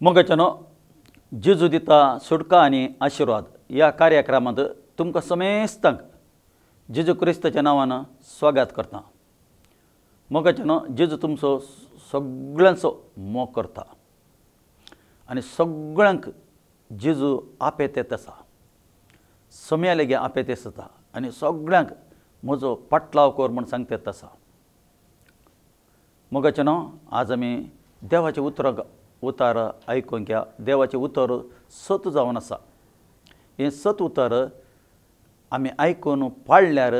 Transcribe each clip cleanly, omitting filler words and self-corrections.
मोगाच्यानो जेजू दिता सुटका आनी आशिर्वाद या कार्यक्रमात तुमकां समेस्तांक जेजू क्रिस्ताच्या नांवान स्वागत करता। मोगाच्यानो जेजू तुमचो सगळ्यांचो मोग करता आनी सगळ्यांक जेजू आपेतेत आसा, समया लेगीत आपेतेस आसा आनी सगळ्यांक म्हजो पाटलाव कर म्हूण सांगतेत आसा। मोगाच्यानो आज आमी देवाचे उतार आयकूंक या। देवाचे उतर 7 जावन आसा। हे 7 उतर आमी आयकून पाळल्यार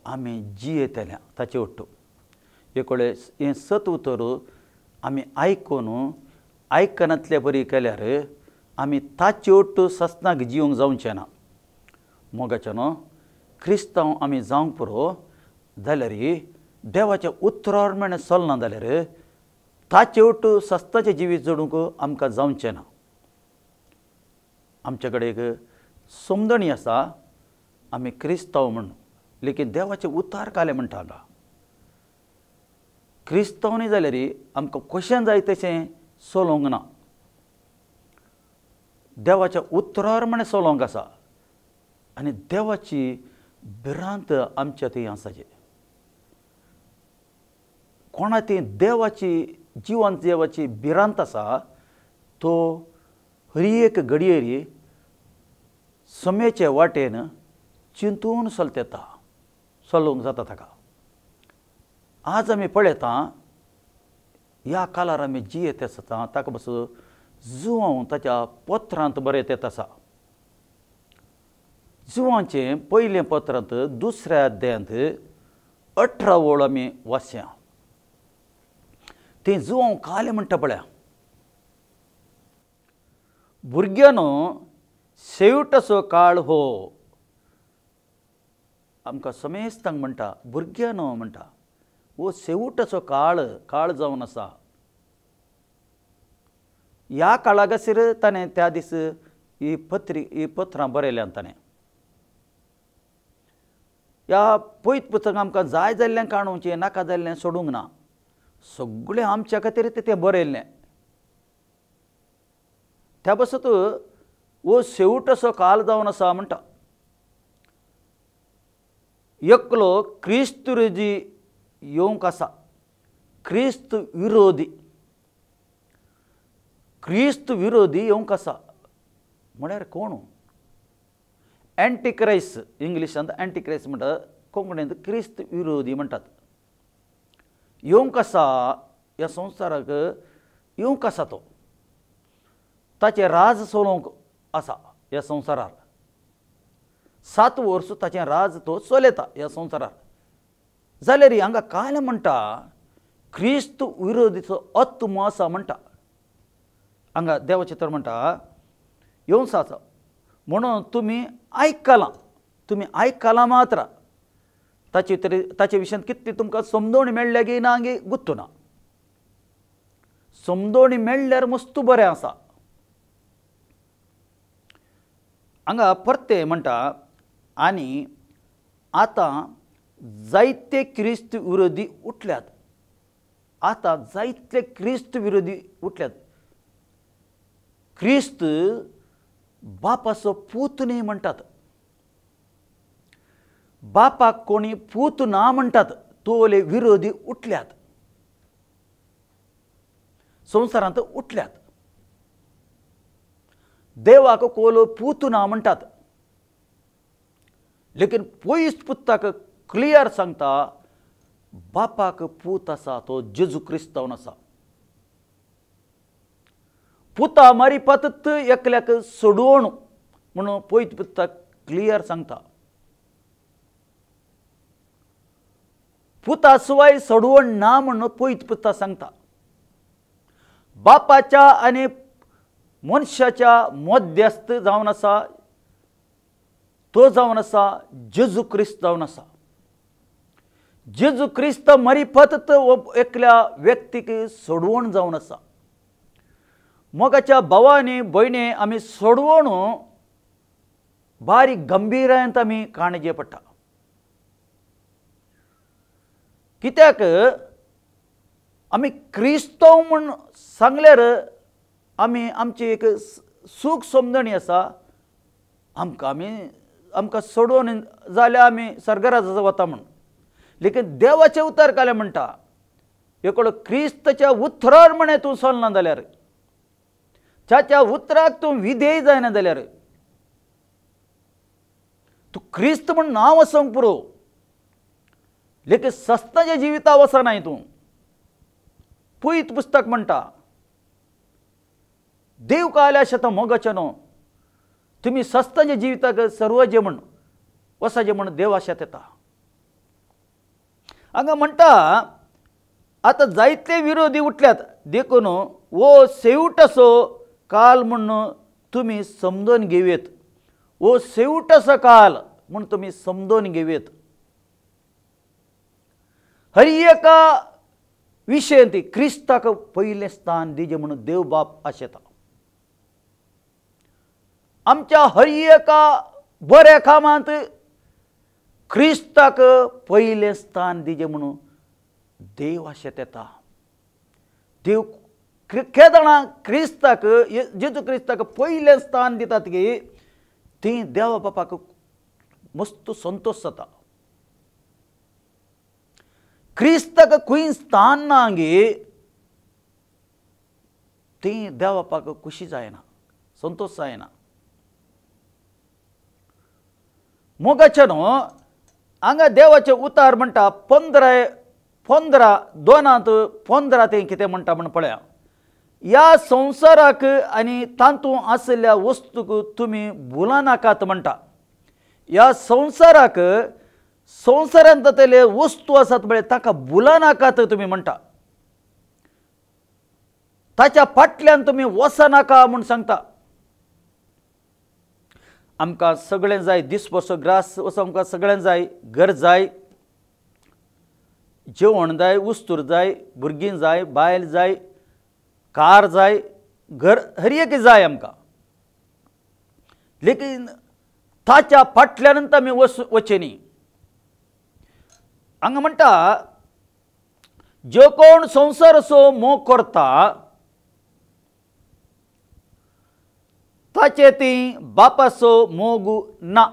आमी जी येतल्या ताचे वट्टू एक वेळेस हे 7 उतर आमी आयकून आयकनातले बरी केल्यार आमी ताचे वट्टू सस्नाक जिवंक जावचें ना। मोगाच्यानो क्रिस्तांव आमी जावंक पुरो जाल्यार देवाच्या उतरार मेळून चलना जाल्यार ताचे वट्टू सस्ताचें जिवीत जडूंक आमकां जावचें ना। आमचे कडेन एक समजणी आसा, आमी क्रिस्तांव म्हूण, लेकीन देवाचे उतार काले म्हणटा हांगा क्रिस्तांव न्ही जाल्यार आमकां कशें जाय तशें चलोवंक ना। देवाच्या उतरार म्हण चलोवंक आसा आनी देवाची भिरांत आमच्या थंय आसाची। कोणा ती देवाची जिवंत देवाची भिरांत आसा तो हर एक घडयेर समयेचे वाटेन चिंतून चलोवंक जाता ताका। आज आमी पळयता ह्या काळार आमी जियेत आसता ताका पासून जुवांव ताच्या पत्रांत बरयत आसा। जुवांचें पयलें पत्रांत 2ऱ्या अध्यायांत 18 ओळ आमी वाचया। ते जुवांव काले म्हणटा पळया, भुरग्यानो शेवटाचो काळ हो। आमकां समेस्तांक म्हणटा भुरग्यानो म्हणटा हो शेवटाचो काळ जावन आसा। ह्या काळागासीर ताणें त्या दीस ही पत्रां बरयल्यान ताणें ह्या पयत पुस्तक आमकां जाय जाल्लें काणूचें नाका जाल्लें सोडूंक ना। सगळें आमच्या खातीर तें बरयल्लें। त्या पासत हो शेवटाचो काळ जावन आसा म्हणटा। एकलो क्रिस्त विरोधी येवंक आसा। क्रिस्त विरोधी येवंक आसा म्हळ्यार कोण? एंटीक्राइस्ट, इंग्लिशांत एंटीक्राइस्ट म्हणटा, कोंकणींत क्रिस्त विरोधी म्हणटात। येवंक आसा ह्या संवसाराक, येवंक आसा तो, ताचें राज चलोवंक आसा ह्या संवसारार। 7 वर्स ताचें राज तो चलयता ह्या संवसारार। जाल्यार हांगा काल म्हणटा क्रिस्त विरोधीचो आत्मो आसा म्हणटा। हांगा देवाचें तर म्हणटा येवंक आसा म्हणून तुमी आयकलां मात्र ताचे विशयान कितली तुमकां समजोवणी मेळ्ळ्या गी ना गी गुत्तू ना। समजोवणी मेळ्ळ्यार मस्त बरें आसा। हांगा परते म्हणटा आनी आतां जायते क्रिस्त विरोधी उठल्यात। आतां जायतले क्रिस्त विरोधी उठल्यात। क्रिस्त बापाचो पूत न्ही म्हणटात। बापाक कोणी पूत ना म्हणटात तोले विरोधी उठल्यात, संवसारांत उठल्यात। देवाक कोलो पूत ना म्हणटात, लेकीन पयस पुस्तक क्लियर सांगता बापाक पूत आसा तो जेजू क्रिस्तांव आसा। पुता मारिपातच एकल्याक सोडवण म्हणून पयस पुस्तक क्लियर सांगता। पुता शिवाय सोडवण ना म्हणून पयस पुस्तक सांगता। बापाच्या आनी मनशाच्या मध्यस्थ जावन आसा तो जावन आसा जेजू क्रिस्त जावन आसा। जेजू क्रिस्त मरिपातच एकल्या व्यक्तीक सोडवण जावन आसा। मोगाच्या भावांनी भयणी आमी सोडवण बारीक गंभीरायेंत आमी काणजे पडटा। कित्याक आमी क्रिस्तांव म्हूण सांगल्यार आमी आमची एक सूख समजणी आसा, आमकां सोडून जाल्यार आमी स्वर्गराज्यात वता म्हण. लेकीन देवाचे उतर काले म्हणटा, एकडो क्रिस्ताच्या उतरार म्हणे तूं चलना जाल्यार, ताच्या उतराक तूं विधेय जायना जाल्यार, तूं क्रिस्त म्हण नांव आसूंक पुरो, लेकीन सस्ताच्या जिविता वचनाय तूं. पुयत पुस्तक म्हणटा, देव काल्या शेतां मोगाचेनो तुमी सस्ताच्या जिविताक सर्वजे म्हण वसाजे म्हण देव आशेत येता. हांगा म्हणटा, आतां जायते विरोधी उठल्यात देखून वो शेवटसो काल म्हण तुमी समजून घेवेत. वो शेवटसो काल म्हण तुमी समजून घेवेत. हर एका विशयेंत क्रिस्ताक पयलें स्थान दिजे म्हणून देव बाप आशेता. आमच्या हर एका बऱ्या कामांत क्रिस्ताक पयलें स्थान दिजे म्हणून देव आशेत येता. देव केदां क्रिस्ताक जेजू क्रिस्ताक पयलें स्थान दितात की ती देवा बापाक मस्त संतोष जाता. क्रिस्ताक खंय स्थान ना गे ती देवा बापाक खुशी जायना, संतोष जायना. मोगाचेनो हांगा देवाचे उतार म्हणटा 15:2 ते कितें म्हणटा म्हण पळया. ह्या संवसाराक आनी तातूंत आसलेल्या वस्तूक तुमी भुला नाकात म्हणटा. ह्या संवसाराक संवसारांत जातले वस्तू आसात पळय ताका भुला नाकात तुमी म्हणटा. ताच्या फाटल्यान तुमी वचनाका म्हूण सांगता. आमकां सगळें जाय, दिसभर ग्रास वचो आमकां सगळें जाय, घर जाय, जेवण जाय, उस्तूर जाय, भुरगीं जाय, बायल जाय, कार जाय, घर हर एक जाय आमकां. लेकीन ताच्या फाटल्यानंत आमी वचनी. हांगा म्हणटा, जो कोण संवसाराचो मोग करता ताचे ती बापाचो मोग ना.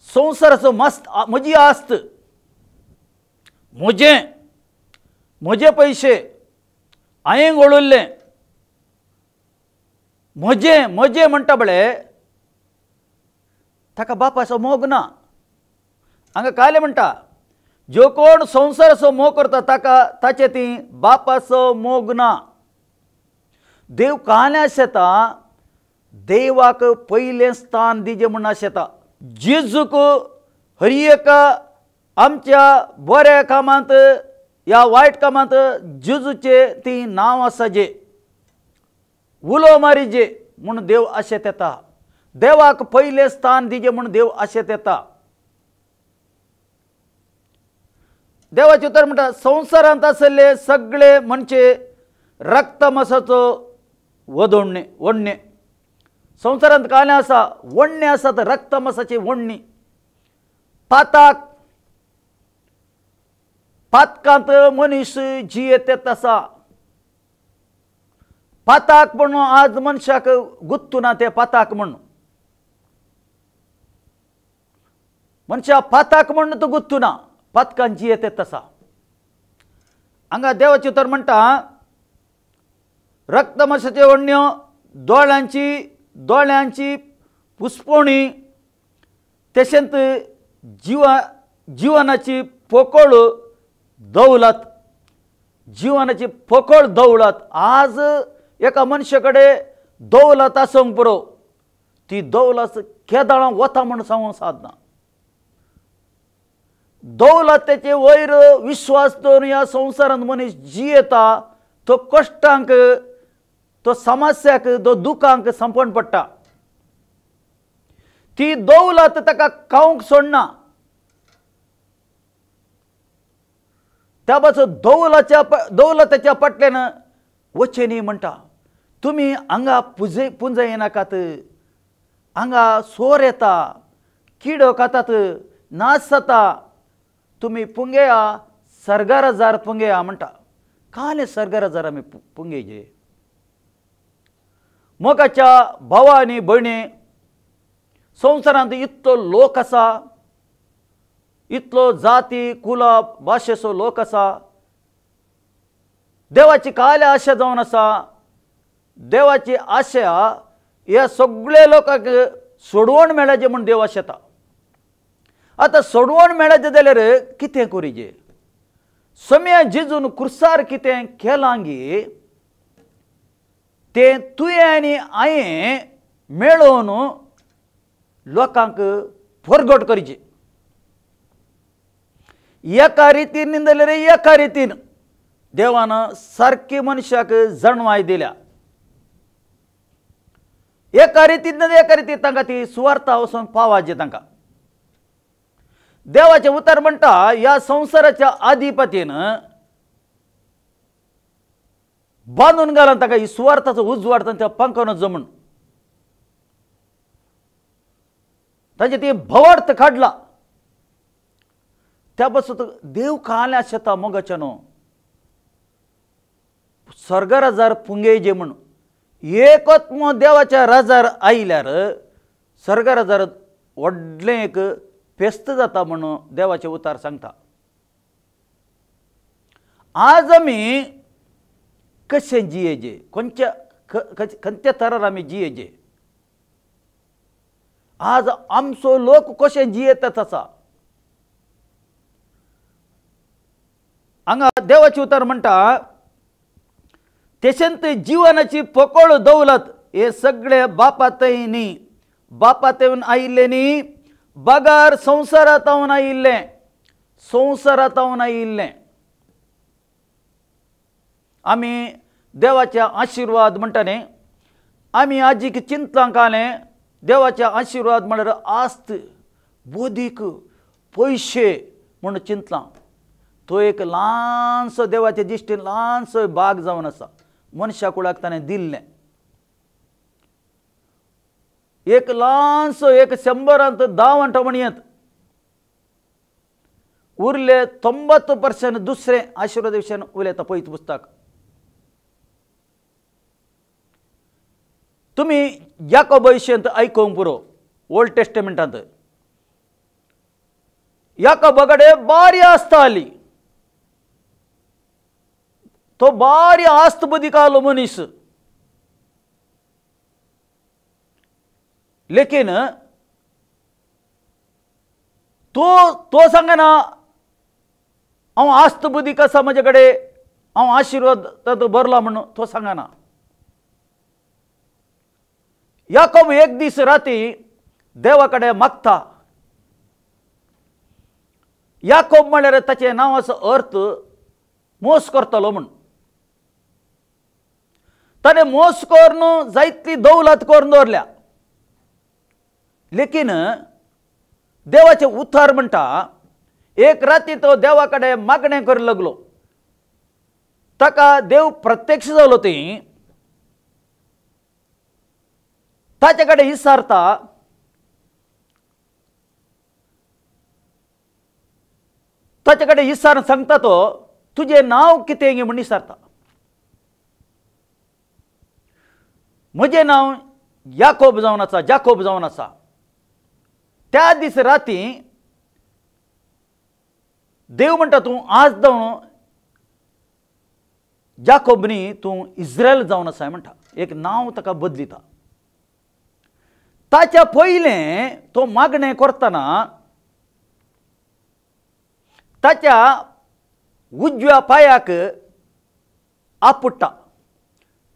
संवसाराचो मस्त म्हजी आस्त, म्हजे पयशे हांवें घडोवल्ले, म्हजे म्हणटा बळे ताका बापाचो मोग ना. हांगा काले म्हणटा, जो कोण संवसाराचो मोग करता ताचे ती बापाचो मोग ना. देव काले आशेता, देवाक पयलें स्थान दिजे म्हूण आशेता. जेजूक हर एका आमच्या बऱ्या कामांत या वायट कामांत जेजूचे ती नांव आसाजे, उलो मारीजे म्हूण देव आशेत येता. देवाक पयलें स्थान दिजे म्हूण देव आशेत येता. देवाचे उतर म्हणटा, संवसारांत आसले सगळे मनचे रक्तमांसाचो वडणे. संवसारांत काले आसा, वडणे आसात, रक्तमांसाची वडणी. पातकांत मनीस जियेत येत आसा. पाताक म्हण आज मनशाक गुत्तू ना, ते पाताक म्हण मनशा पाताक म्हण तो गुत्तू ना, पातकांत जियेत येत आसा. हांगा देवाचे उतर म्हणटा, रक्तमांसाचे वडण्यो, दोळ्यांची पुसपोणी, तशेंच जिवनाची पोकळ दौलत. जिवनाची पोकळ दौलत. आज एका मनशा कडेन दौलत आसूंक पुरो, ती दौलत केदां वता म्हूण सांगूंक सादना. दौलतेचे वयर विश्वास दवरून ह्या संवसारांत मनीस जियेता, तो कश्टांक, तो समस्याक, तो दुखांक संपण पडटा. ती दौलत ताका खावंक सोडना. त्या पासून दौलताच्या फाटल्यान वचनी म्हणटा. तुमी हांगा पुंजय नाकात. हांगा सोर येता, किडो खातात, नाश जाता. तुमी पुंगेया, सर्गाराजार पुंगेया म्हणटा. काले सर्गाराजार आमी पुंगेजे. मोगाच्या भावा आनी भयणी संवसारांत इतलो लोक आसा, इतलो जाती कुल भाशेचो लोक आसा, देवाची काय आशा जावन आसा, देवाची आशा ह्या सगळ्या लोकांक सोडवण मेळाचें म्हूण देव आशेता. आतां सोडवण मेळाचें जाल्यार कितें करुचें? समया जेजून क्रुसार कितें केलां गे तें तुवें आनी हांवें मेळोवन लोकांक परगट करचें. एका रितीन जाल्यार एका रितीन देवान सारकी मनशाक जणवाय दिल्या. एका रितीन एका रितीन तांकां ती सुवार्ता वचून पावाची. तांकां देवाचें उतर म्हणटा ह्या संवसाराच्या अधिपतीन बांदून घालन ताका ही सुवार्थाचो उजवाड तांच्या पंखान जमून तांचे ती भवार्थ काडला. त्या पासून देव काल्या शेता मोगाच्या न्हू स्वर्ग राजार पुंगेजे म्हूण एकच देवाच्या राजार आयल्यार स्वर्ग राजार व्हडलें एक फेस्त जाता म्हणून देवाचे उतार सांगता. आज आमी कशें जियेचे, खंयच्या तरार आमी जियेचे, आज आमचो लोक कशें जियेतात आसा. हांगा देवाचे उतार म्हणटा तेशेंत जिवनाची पकड दौलत हे सगळे बापातय न्ही, बापातून आयिल्ले न्ही, बगार संवसारांतून आयिल्लें, संवसारांतून आयिल्लें. आमी देवाचे आशिर्वाद म्हणटाले, आमी आजीक चिंतलां कालें देवाचे आशिर्वाद म्हळ्यार आस्त, बोदीक, पयशे म्हूण चिंतलां. तो एक ल्हानसो देवाचे दिश्टीन ल्हानसो भाग जावन आसा मनशा कुळाक ताणें दिल्लें. एक ल्हानसो एक 100 म्हणटा म्हणयत उरले 90% दुसरे आशिर्वाद विशयान उलयता पळयत पुस्तक. तुमी याकोब विशयांत आयकोंक पुरो. ओल्ड टेस्टमेंटांत याकोबा कडेन बारी आस्त आली. तो बारी आस्त बदिकालो मनीस. लेकिन तो सांगना हांव आस्त बुदीक आसा म्हजे कडेन, हांव आशिर्वाद भरला म्हणून तो सांगना. याकोब एक दीस राती देवा कडेन मागता. याकोब म्हळ्यार ताचे नांवाचो अर्थ मोस करतलो म्हूण. ताणें मोस करून जायतली दौलत करून दवरल्या. लेकिन देवाचे उतार म्हणटा एक राती तो देवा कडेन मागणें करूंक लागलो. ताका देव प्रत्यक्ष जालो. ती ताचे कडेन विचारता, ताचे कडेन विचारून सांगता तो तुजें नांव कितें गे म्हूण विचारता. म्हजें नांव याकोब जावन आसा, जाकोब जावन आसा. त्या दीस राती देव म्हणटा तूं आज जावन जाकोब न्ही, तूं इस्रायल जावन आसा म्हणटा. एक नांव ताका बदलिता. ताच्या पयलें तो मागणें करतना ताच्या उजव्या पांयाक आपटा.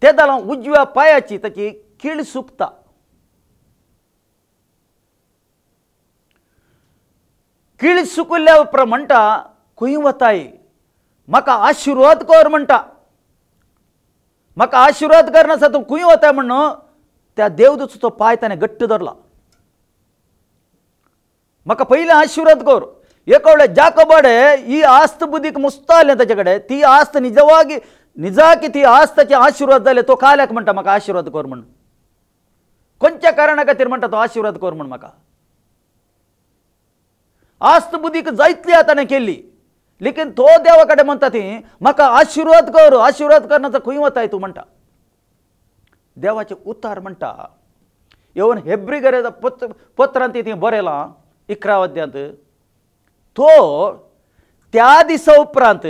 ते जाल्यार उजव्या पांयाची ताची कीळ सुकता. कीळ सुकल्या उपरांत म्हणटा खंय वताय, म्हाका आशिर्वाद कर म्हणटा. म्हाका आशिर्वाद करनासा तूं खंय वताय म्हणून त्या देवदूताचो पांय ताणें घट्ट धरला. म्हाका पयलें आशिर्वाद कर. एक वेळेस जाकोबाडे ही आस्त बुदीक मुस्तालें ताचे कडेन. ती आस्त निजाकी ती आस्ताचे आशिर्वाद जाले. तो काल्याक म्हणटा म्हाका आशिर्वाद कर म्हूण. खंयच्या कारणा खातीर म्हणटा तो आशिर्वाद कर म्हूण म्हाका. आस्त बुदीक जायतली ताणें केल्ली. लेकिन तो देवा कडेन म्हणटा ती म्हाका आशिर्वाद कर, आशिर्वाद करनाचो खंय वताय तूं म्हणटा. देवाचे उतार म्हणटा येवन हेब्रिगरे पत्रांत ती बरयलां 11 अध्यायांत तो त्या दिसा उपरांत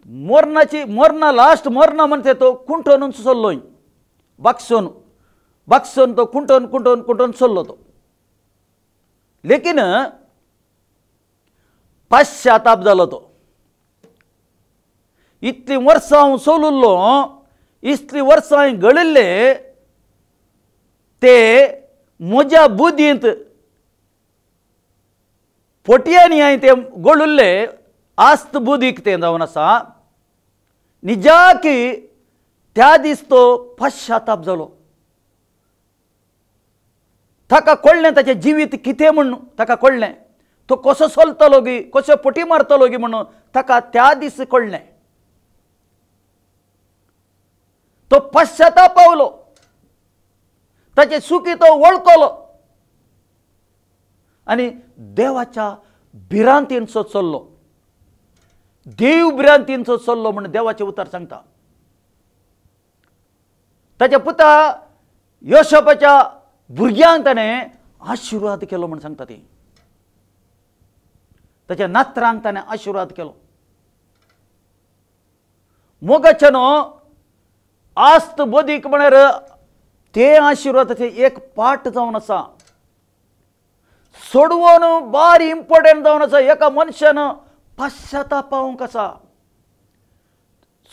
मरणा लास्ट मरणा म्हणते तो कुंठोन चल्लोय बागसोन तो कुंठोन चल्लो तो लेकिन पश्चाताप जालो तो इतली वर्सां हांव चलुल्लो इतली वर्सां हांवें घडिल्ले ते म्हज्या बुदींत पोटयांनी हांवें ते घडुल्ले आस्त बुदीक तें जावन आसा निजाकी त्या दीस तो पश्चाताप जालो ताका कळ्ळें ताचें जिवीत कितें म्हणून ताका कळ्ळें तो कसो चलतलो गी कशो पटी मारतलो गी म्हणून ताका त्या दीस कळ्ळें तो पश्चाताप पावलो ताचे सुखी तो वळखलो आनी देवाच्या भिरांतींचो चल्लो देव भिरांतींचो चल्लो म्हणून देवाचे उतार सांगता ताच्या पुता योसेफाच्या भुरग्यांक ताणें आशिर्वाद केलो म्हणून सांगता ती ताच्या नातरांक ताणें आशिर्वाद केलो मोगाच्या आस्त बोदीक म्हळ्यार ते आशिर्वादाचे एक पाठ जावन आसा सोडवून बारी इम्पॉर्टंट जावन आसा एका मनशान पश्चाताप पावूंक आसा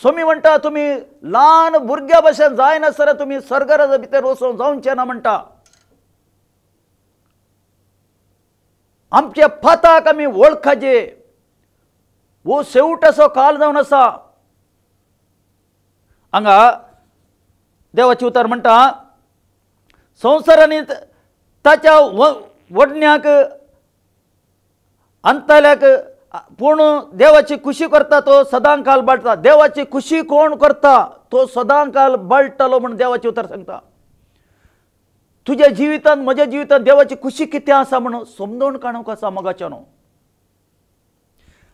सोमी म्हणटा तुमी ल्हान भुरग्या भशेन जायनासतना तुमी सर्गराजा भितर वचून जावचें ना म्हणटा आमच्या फाताक आमी वळखाचे वो शेवटाचो काल जावन आसा हांगा देवाचे उतार म्हणटा संवसारांनी ताच्या वडण्याक अंतल्याक पूण देवाची खुशी करता तो सदां काल बाळटा देवाची खुशी कोण करता तो सदां काल बाळटलो म्हणून देवाचे उतार सांगता तुज्या जिवितांत म्हज्या जिवितांत देवाची खुशी कितें आसा म्हणून समजोवन काडूंक आसा मोगाच्यान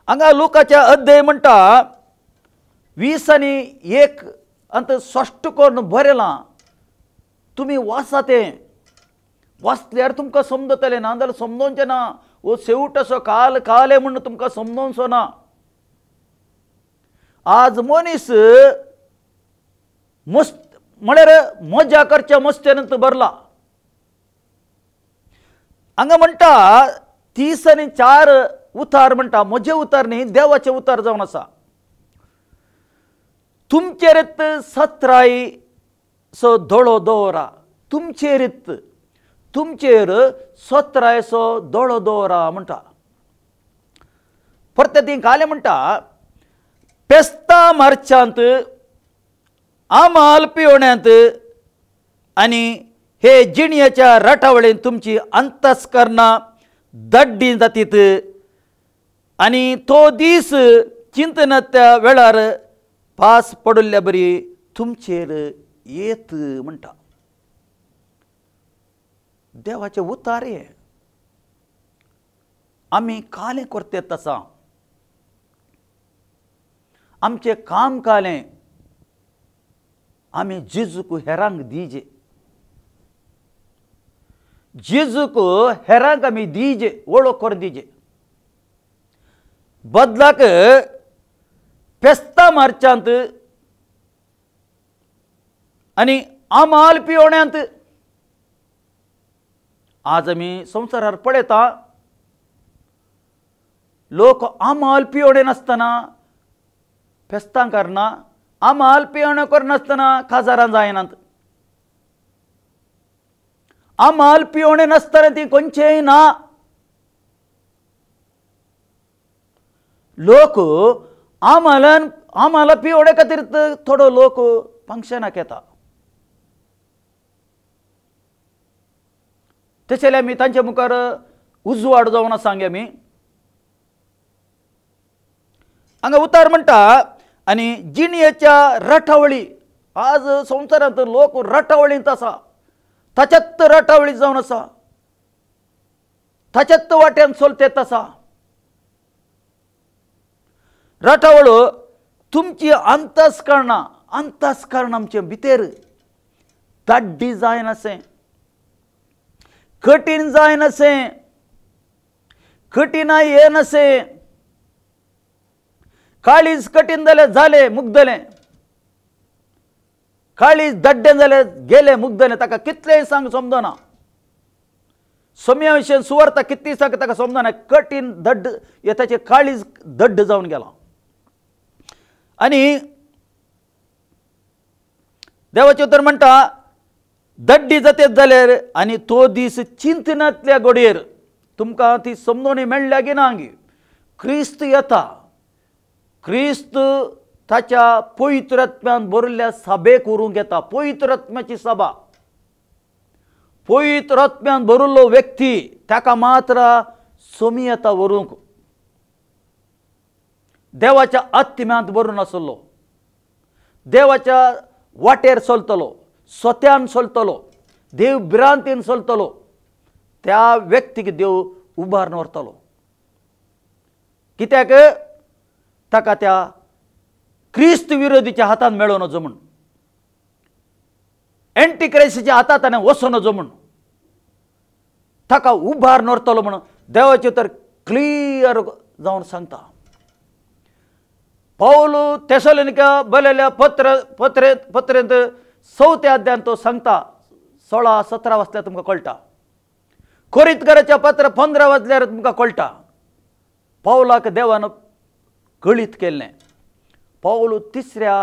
हांगा लुकाच्या अध्याय म्हणटा 20 आनी 1 अंत स्पश्ट करून बरयलां तुमी वाचा तें वाचल्यार तुमकां समजतलें ना जाल्यार समजोवचें ना वो शेवट असो काल काले म्हणून तुमकां समजोवचो ना आज मनीस म्हळ्यार मजा करच्या मस्त्यानंत भरला हांगा म्हणटा 30 आनी 4 उतार म्हणटा म्हजे उतार न्ही देवाचे उतार जावन आसा तुमचेर सत्राई सो दोळो दवरा तुमचेर सत्रायसो दोळो दवरा म्हणटा परते ती काले म्हणटा पेस्ता मार्चांत आमाल पिवण्यांत आनी हे जिणयेच्या रटावळेन तुमची अंतस्करणां दड्डी जातीत आनी तो दीस चिंतनाच्या वेळार पास पडुल्ल्या बरी तुमचेर येत म्हणटा देवाचे उतार हे आमी कालें करते तसा आमचें काम कालें आमी जेजूक हेरांक दिजे जेजूक हेरांक आमी दिजे वळख करून दिजे बदलाक पेस्ता मार्चांत आनी आमाल पिवण्यांत आज आमी संवसारार पळयता लोक आमाल पिवणे नासतना फेस्तां करना आमाल पिवणे करनासतना काजारां जायनात आमाल पिवणे नासतना ती खंयचेय ना लोक आमाला पिवणे खातीर थोडो लोक फंक्शनाक येता तशें आमी तांचे मुखार उजवाड जावन आसा आमी हांगा उतार म्हणटा आनी जिणयेच्या रटावळी आज संवसारांत लोक रटावळींत आसा ताच्यात रटावळी जावन आसा ताच्यात वाट्यान चलतेत आसा रटावळ तुमची अंतस्करणां अंतस्करण आमचे भितर दाड्डी जाय नसें, कठीण जाय नसें, कठीणाई ये नसें, काळीज कठीण जाले मुग्धले, काळीज दड्डें जाले गेले मुग्धले, ताका कितलेय सांग समजना, समयाविषयी सुवार्ता किती सांग ताका समजना, कठीण दड्ड ताचे काळीज दड्ड जावन गेला. आणि देवाचे उतर म्हणटा दड्डी जाते जाल्यार आनी तो दीस चिंतनांतल्या घडयेर तुमकां ती समजोणी मेळ्ळ्या की ना गी, क्रिस्त येता, क्रिस्त ताच्या पवित्र आत्म्यान भरिल्ल्या सभेक व्हरूंक येता. पवित्र आत्म्याची सभा, पवित्र आत्म्यान भरिल्लो व्यक्ती ताका मात्र सोमी येता व्हरूंक. देवाच्या आत्म्यांत भरून आसलो, देवाच्या वाटेर चलतलो, स्वत्यान चलतलो, देव भिरांतीन चलतलो, त्या व्यक्तीक देव उबारून व्हरतलो. कित्याक ताका त्या क्रिस्त विरोधीच्या हातान मेळो नजो म्हूण, एंटी क्रायस्टाच्या हातांत ताणें वचो नजो म्हूण, ताका उबारून व्हरतलो म्हूण देवाचे तर क्लियर जावन सांगता. पौल थेसलोनिका बरयल्ल्या पत्रेंत 4 अध्यायान तो सांगता, 16-17 वाचल्यार तुमकां कळटा. कोरिंथकाराच्या पत्र 15 वाचल्यार तुमकां कळटा. पौलाक देवान गळीत केल्लें. पौल 3ऱ्या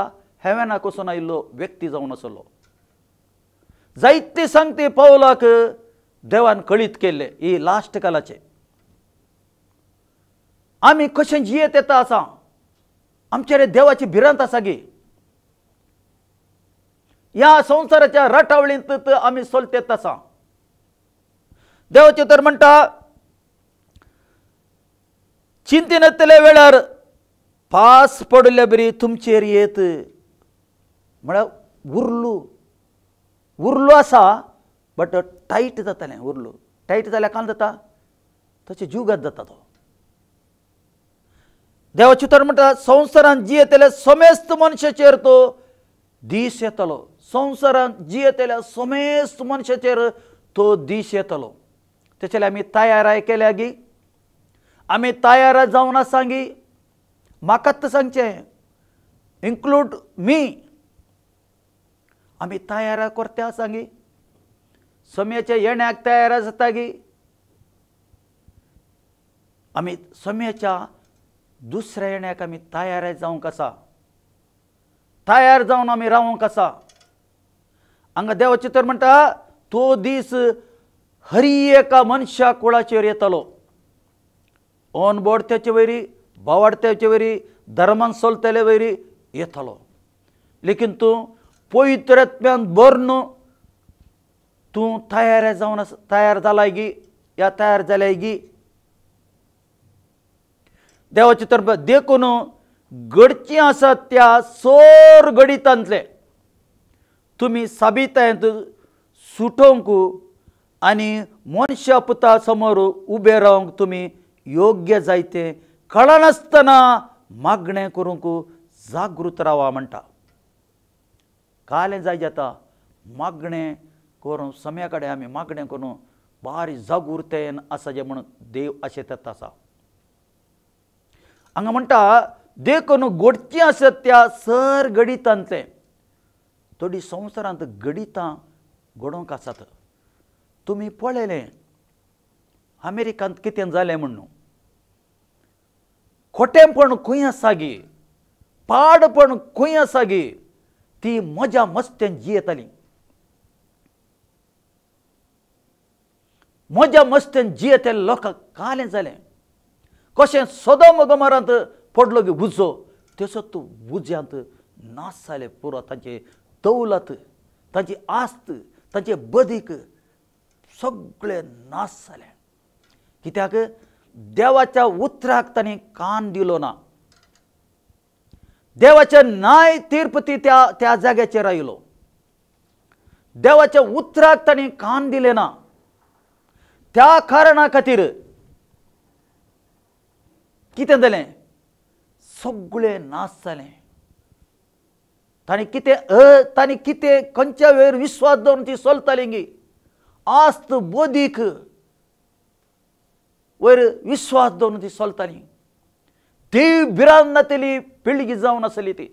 हेवेनाक वचून आयिल्लो व्यक्ती जावन आसलो. जायते सांगते पौलाक देवान कळीत केल्ले. ही लास्ट कालाचे आमी कशें जियेत येता आसा, आमचेर देवाची भिरांत आसा गे. ह्या संवसाराच्या रटावळींत आमी चलतेत आसा. देवाचे तर म्हणटा चिंतनांतल्या वेळार पास पडले बरी तुमचेर येत. म्हळ्यार उरलो आसा बट टायट जातालें. उरलो टायट जाल्यार काल जाता तशें जुगात जाता तो. देवाचे तर म्हणटा संवसारांत जियेतल्या समेस्त मनशाचेर तो दीस येतलो. संवसारांत जियेतल्या समेस्त मनशाचेर तो दीस येतलो. तेचे आमी तयाराय केल्या गी, आमी तयार जावन आसा गी. म्हाकाच सांगचें, इन्क्लूड मी, आमी तयार करते आसा गी. समयाच्या येण्याक तयार जाता गी. आमी समयाच्या दुसऱ्या येण्याक आमी तयार जावंक आसा. तयार जावन आमी रावंक आसा. हांगा देवाचे तर म्हणटा तो दीस हर एका मनशा कुळाचेर येतलो. ओनबोडत्याचे वयरी, भावार्थ्याचे वयरी, धर्मान चलतले वयरी येतलो. लेकीन तूं पवित्र आत्म्यान भरून तूं तयार जावन तयार जालाय गी, या तयार जाल्याय गी. देवाचे तरफ देखून घडची आसा त्या सोर घडितांतले तुमी साबितायेंत सुटोवंक आनी मनशा पुता समोर उबे रावंक तुमी योग्य जायते कळनासतना मागणें करूंक जागृत रावा म्हणटा. कालें जाय जाता मागणें करून समया कडेन आमी मागणें करून बारी जागृतेन आसा जे म्हणून देव आशेतात आसा. हांगा म्हणटा देखून घडची आसत त्या सर गणितांतले थोडी संवसारांत गणितां घडोवंक आसात. तुमी पळयलें अमेरिकांत कितें जालें म्हणून. खोटेपण खंय आसा गे, पाडपण खंय आसा गे, ती मजा मस्त्यान जियेतालीं. मजा मस्त्यान जियेतल्या लोकांक कालें जालें. कशें सदोम गमोरांत पडलो गे उजो, तसो तूं उज्यांत नाश जाले. पुरो तांचे दौलत, तांची आस्त, तांचे बदीक सगळें नाश जालें. कित्याक देवाच्या उतराक तांणी कान दिलो ना. देवाचे न्याय तीर्प ती त्या जाग्याचेर आयलो. देवाच्या उतराक तांणी कान दिले ना. त्या कारणा खातीर कितें जालें, सगळें नाश जालें. ताणी कितें खंयच्या वेळेर विश्वास दवरून ती चलताली गी आस्त बोदीक वयर विश्वास दवरून ती चलताली देव भिरांत नातेली पिळगी जावन आसली ती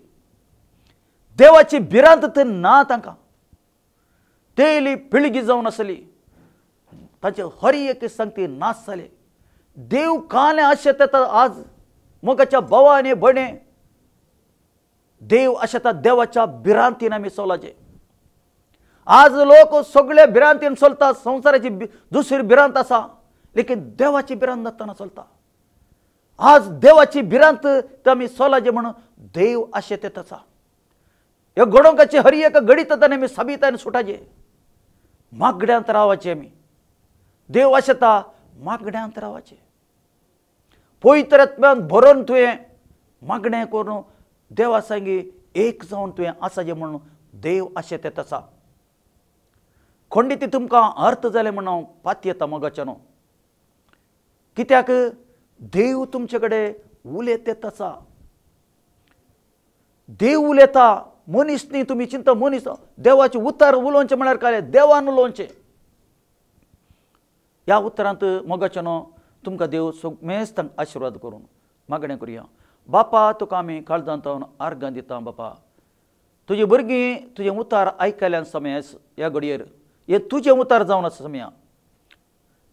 देवाची भिरांत तर ना तांकां तेली पिळगी जावन आसली तांचे हर एक संगती नाश जाले देव काले अशें येता आज मोगाच्या भावा आनी भणे देव अशें येता देवाच्या भिरांतीन आमी चलाचे आज लोक सगळे भिरांतीन चलता संवसाराची दुसरी भिरांत आसा लेकीन देवाची भिरांत नासतना चलता आज देवाची भिरांत आमी चलाचे म्हणून देव अशें येत आसा ह्या घडोवपाची हर एक घडीत आमी साबितायेन सुटाचे मागड्यांत रावचे आमी देव अशें येता मागड्यांत रावचे पवित्र आत्म्यान भरोवन तुवें मागणें करून देवा सांगी एक जावन तुवें आसाचें म्हणून देव अशें येत आसा खंडीत तुमकां अर्थ जालें म्हणून हांव पाती येता मोगाच्यानो कित्याक देव तुमचे कडेन उलयत येत आसा देव उलयता मनीस न्ही तुमी चिंता मनीस देवाचे उतर उलोवचें म्हळ्यार काय देवान उलोवचें ह्या उतरांत मोगाच्यानो तुमकां देव मेस्तांक आशिर्वाद करून मागणें करुया बापा तुका आमी काळजांत आर्गां दिता बापा तुजी भुरगीं तुजें उतार आयकल्यान समय ह्या घडयेर हे तुजें उतार जावन आसा समया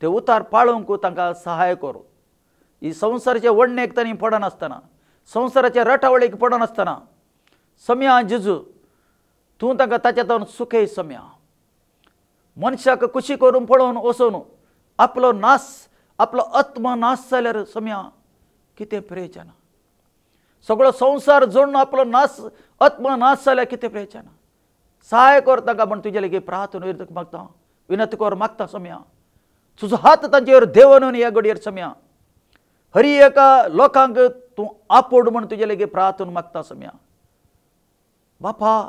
ते उतार पाळोवंक तांकां सहाय कर ही संवसाराचे वडणेक तांणी पडनासतना संवसाराच्या रटावळेक पडनासतना सम्या जेजू तूं तांकां ताच्या सुखय सम्या मनशाक खुशी करून पळोवन वचोन आपलो नाश आपलो आत्मा नाश जाल्यार सम्या कितें प्रयोजना सगळो संवसार जोडून आपलो नाश आत्मा नाश जाल्यार कितें प्रयोजना सहाय कर तांकां म्हण तुजे लेगीत प्रार्थना मागता विनंती कर मागता सम्या तुजो हात तांचेर देंवन ह्या घडयेर सम्या हरी एका लोकांक तूं आपोड म्हण तुजे लेगीत प्रार्थना मागता सम्या बापा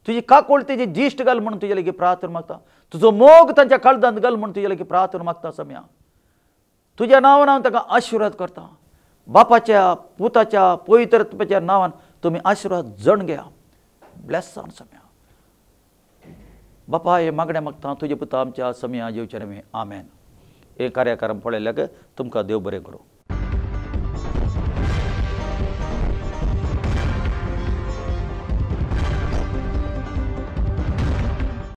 तुजी काकूळ तेजी दिश्ट घाल म्हणून तुजे लेगीत प्रार्थना मागता तुजो मोग तांच्या काळजांत घाल म्हणून तुजे लेगीत प्रार्थना मागता सम्या तुज्या नांवान हांव ताका आशिर्वाद करता बापाच्या पुताच्या पवित्र आत्म्याच्या नांवान तुमी आशिर्वाद जण घेया ब्लेस जावन सम्या बापा हे मागणें मागता तुजे पुता आमच्या सम्या जेवचे आमेन हे कार्यक्रम पळयल्याक तुमकां देव बरें करूं.